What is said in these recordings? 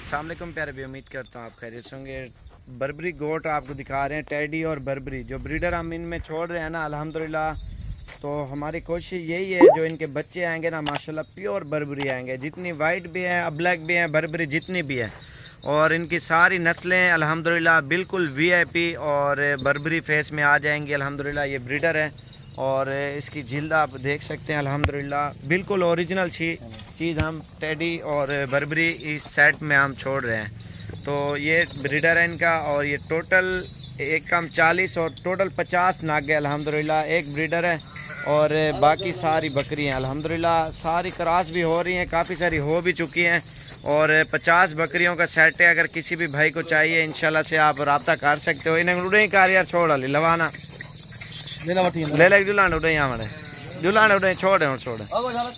अस्सलाम वालेकुम प्यारे भी, उम्मीद करता हूँ आप खैरियत से होंगे। बर्बरी गोट आपको दिखा रहे हैं, टेडी और बर्बरी जो ब्रीडर हम इनमें छोड़ रहे हैं ना, अल्हम्दुलिल्लाह। तो हमारी कोशिश यही है जो इनके बच्चे आएंगे ना, माशाल्लाह प्योर बर्बरी आएंगे, जितनी वाइट भी हैं, ब्लैक भी हैं, बर्बरी जितनी भी है। और इनकी सारी नस्लें अल्हम्दुलिल्लाह बिल्कुल वीआईपी और बर्बरी फेस में आ जाएंगी अल्हम्दुलिल्लाह। ये ब्रीडर है और इसकी जिल्द आप देख सकते हैं अल्हम्दुलिल्लाह बिल्कुल ओरिजिनल चीज़ हम टेडी और बर्बरी इस सेट में हम छोड़ रहे हैं। तो ये ब्रीडर है इनका और ये टोटल एक कम 40 और टोटल 50 नागे अल्हम्दुलिल्लाह एक ब्रीडर है। और बाकी सारी बकरी हैं अल्हम्दुलिल्लाह, सारी क्रॉस भी हो रही हैं, काफ़ी सारी हो भी चुकी हैं और 50 बकरियों का सेट है। अगर किसी भी भाई को चाहिए इंशाल्लाह से आप रब्ता कर सकते हो। इन्हें उड़े कार यार छोड़ वाली लवाना ले ले जुलान उड़े हमारे जुलान उड़े छोड़।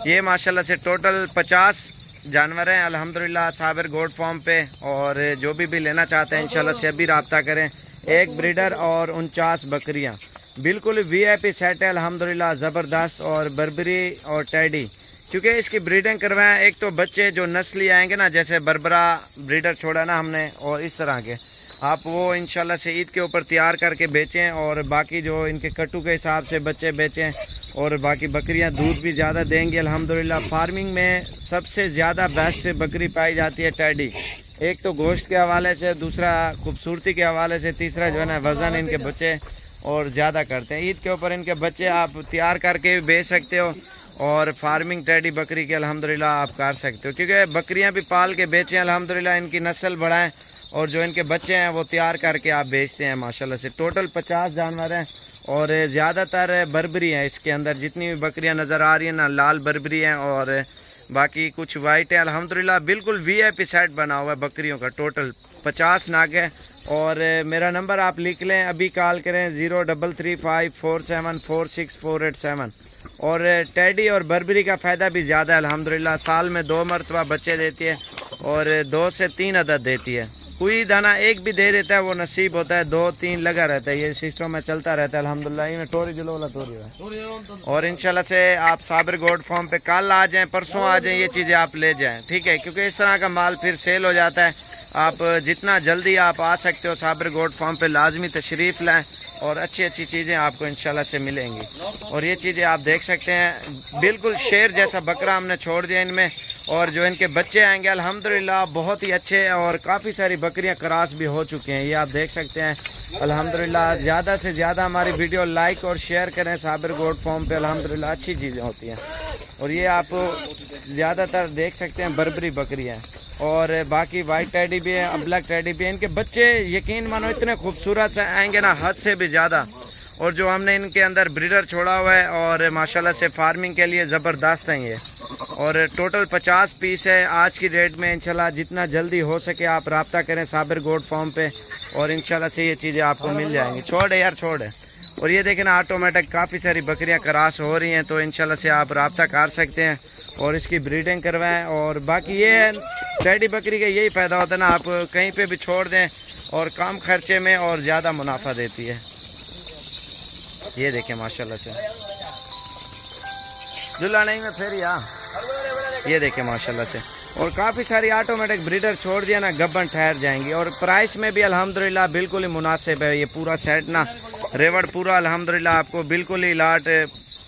ये माशाल्लाह से टोटल 50 जानवर हैं अल्हम्दुलिल्लाह साबिर गोट फार्म पे। और जो भी लेना चाहते हैं इंशाल्लाह से अभी रब्ता करें। एक ब्रीडर और 49 बकरियां बिल्कुल वीआईपी सेट है अल्हम्दुलिल्लाह, ज़बरदस्त। और बर्बरी और टेडी क्योंकि इसकी ब्रीडिंग करवाएं, एक तो बच्चे जो नस्ली आएंगे ना, जैसे बरबरा ब्रीडर छोड़ा ना हमने, और इस तरह के आप वो इंशाल्लाह से ईद के ऊपर तैयार करके बेचें। और बाकी जो इनके कट्टू के हिसाब से बच्चे बेचें और बाकी बकरियां दूध भी ज़्यादा देंगी अल्हम्दुलिल्लाह। फार्मिंग में सबसे ज़्यादा बेस्ट बकरी पाई जाती है टेडी, एक तो गोश्त के हवाले से, दूसरा खूबसूरती के हवाले से, तीसरा जो है ना वज़न इनके बच्चे और ज़्यादा करते हैं। ईद के ऊपर इनके बच्चे आप तैयार करके भी बेच सकते हो और फार्मिंग टेडी बकरी के अल्हम्दुलिल्लाह आप कर सकते हो, क्योंकि बकरियां भी पाल के बेचें अल्हम्दुलिल्लाह, इनकी नस्ल बढ़ाएं और जो इनके बच्चे हैं वो तैयार करके आप बेचते हैं माशाल्लाह से। टोटल 50 जानवर हैं और ज़्यादातर बर्बरी हैं इसके अंदर, जितनी भी बकरियां नज़र आ रही हैं ना लाल बर्बरी हैं और बाकी कुछ वाइट है अल्हम्दुलिल्लाह। बिल्कुल वीआईपी सेट बना हुआ है बकरियों का, टोटल 50 नाग है। और मेरा नंबर आप लिख लें, अभी कॉल करें 0335474648 और टेडी और बर्बरी का फ़ायदा भी ज़्यादा है अल्हम्दुलिल्लाह, साल में 2 मरतबा बच्चे देती है और 2 से 3 अदद देती है। कोई दाना एक भी दे देता है वो नसीब होता है, 2-3 लगा रहता है, ये सिस्टम में चलता रहता है अल्हम्दुलिल्लाह। इनमें टोरी जुलोला टोरी है। और इंशाल्लाह से आप साबिर गोट फार्म पे कल आ जाएं, परसों आ जाएं, ये चीज़ें आप ले जाएं, ठीक है, क्योंकि इस तरह का माल फिर सेल हो जाता है। आप जितना जल्दी आप आ सकते हो साबिर गोट फार्म पे लाजमी तशरीफ़ लाएँ और अच्छी चीज़ें आपको इंशाल्लाह से मिलेंगी। और ये चीज़ें आप देख सकते हैं, बिल्कुल शेर जैसा बकरा हमने छोड़ दिया इनमें। और जो इनके बच्चे आएंगे अल्हम्दुलिल्लाह बहुत ही अच्छे और काफ़ी सारी बकरियां क्रॉस भी हो चुकी हैं, ये आप देख सकते हैं अल्हम्दुलिल्लाह। ज़्यादा से ज़्यादा हमारी वीडियो लाइक और शेयर करें साबिर गोट फार्म पे अल्हम्दुलिल्लाह, अच्छी चीज़ें होती हैं। और ये आप ज़्यादातर देख सकते हैं बर्बरी बकरियाँ और बाकी वाइट टेडी भी है, ब्लैक टेडी भी है। इनके बच्चे यकीन मानो इतने खूबसूरत आएंगे ना, हद से भी ज़्यादा। और जो हमने इनके अंदर ब्रीडर छोड़ा हुआ है और माशाल्लाह से फार्मिंग के लिए ज़बरदस्त हैं ये। और टोटल 50 पीस है आज की डेट में। इंशाल्लाह जितना जल्दी हो सके आप रब्ता करें साबिर गोट फार्म पे और इंशाल्लाह से ये चीज़ें आपको मिल जाएंगी। छोड़ है यार छोड़ है। और ये देखें ना ऑटोमेटिक काफ़ी सारी बकरियां क्रॉस हो रही हैं, तो इंशाल्लाह से आप रब्ता कर सकते हैं और इसकी ब्रीडिंग करवाएं। और बाकी ये है टेडी बकरी का यही फ़ायदा होता है ना, आप कहीं पे भी छोड़ दें और कम खर्चे में और ज़्यादा मुनाफा देती है। ये देखें माशाल्लाह से जुल्ला नहीं में फिर ये देखें माशाल्लाह से। और काफ़ी सारी ऑटोमेटिक ब्रीडर छोड़ दिया ना, गब्बन ठहर जाएंगी। और प्राइस में भी अल्हम्दुलिल्लाह बिल्कुल ही मुनासिब है, ये पूरा सेट ना रेवड़ पूरा अल्हम्दुलिल्लाह आपको बिल्कुल ही लाट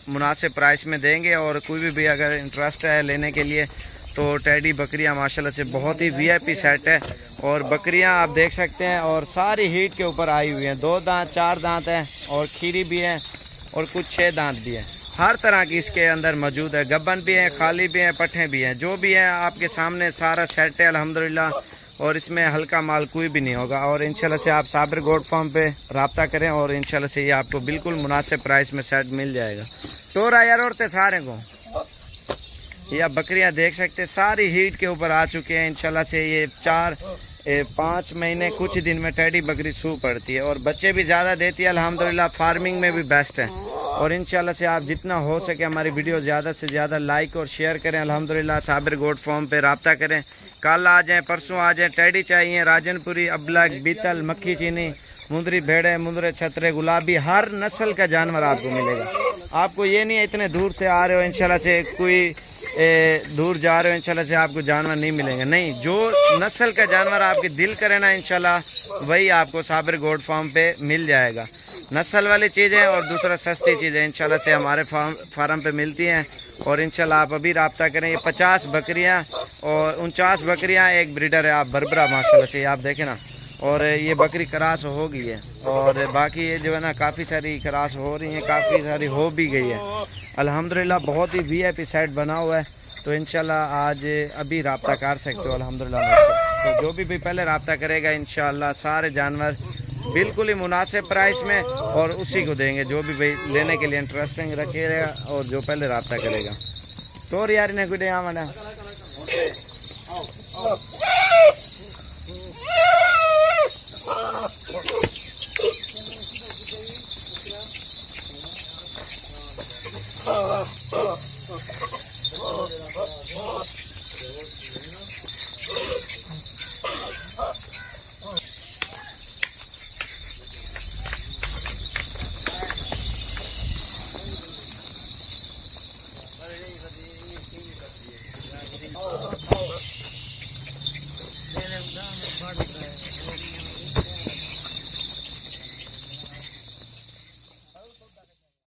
मुनासिब प्राइस में देंगे। और कोई भी अगर इंटरेस्ट है लेने के लिए तो टेडी बकरियां माशाल्लाह से बहुत ही वीआईपी सेट है। और बकरियां आप देख सकते हैं और सारी हीट के ऊपर आई हुई हैं, 2 दांत 4 दांत हैं और खीरी भी हैं और कुछ 6 दांत भी हैं, हर तरह की इसके अंदर मौजूद है। गब्बन भी हैं, खाली भी हैं, पट्ठे भी हैं, जो भी है आपके सामने सारा सेट है अल्हम्दुलिल्लाह। और इसमें हल्का माल कोई भी नहीं होगा। और इंशाल्लाह से आप साबिर गोट फार्म पे रब्ता करें और इंशाल्लाह से ये आपको बिल्कुल मुनासिब प्राइस में सेट मिल जाएगा। टोरा यार औरतें सारे को ये आप बकरियां देख सकते हैं, सारी हीट के ऊपर आ चुके हैं इंशाल्लाह से। ये 4-5 महीने कुछ दिन में टेडी बकरी सूह पड़ती है और बच्चे भी ज़्यादा देती है अल्हम्दुलिल्लाह, फार्मिंग में भी बेस्ट है। और इंशाल्लाह से आप जितना हो सके हमारी वीडियो ज़्यादा से ज़्यादा लाइक और शेयर करें अल्हम्दुलिल्लाह। साबिर गोट फार्म पे रब्ता करें, कल आ जाएँ, परसों आ जाएँ। टेडी चाहिए राजनपुरी, अबलग, बीतल, मक्खी चीनी, मुंदरी भेड़े, मुंदरे छतरे, गुलाबी, हर नस्ल का जानवर आपको मिलेगा। आपको ये नहीं है इतने दूर से आ रहे हो इंशाल्लाह से कोई दूर जा रहे हो इंशाल्लाह से आपको जानवर नहीं मिलेंगे। नहीं, जो नस्ल का जानवर आपके दिल करे ना इंशाल्लाह वही आपको साबिर गोट फार्म पे मिल जाएगा। नस्ल वाली चीज़ें और दूसरा सस्ती चीज़ें इंशाल्लाह से हमारे फार्म पे मिलती हैं। और इंशाल्लाह आप अभी रब्ता करें। ये 50 बकरियां और 49 बकरियां एक ब्रीडर है, आप बरबरा माशाल्लाह से आप देखें ना। और ये बकरी क्रॉस हो गई है और बाकी ये जो है ना काफ़ी सारी क्रॉस हो रही हैं, काफ़ी सारी हो भी गई है अल्हम्दुलिल्लाह। बहुत ही VIP सेट बना हुआ है। तो इंशाल्लाह आज अभी रब्ता कर सकते हो अल्हम्दुलिल्लाह मुझसे। तो जो भी पहले रब्ता करेगा इंशाल्लाह सारे जानवर बिल्कुल ही मुनासिब प्राइस में और उसी को देंगे जो भी भाई लेने के लिए इंटरेस्टिंग रखेगा और जो पहले रब्ता करेगा। तो यार ने गुडे आवाना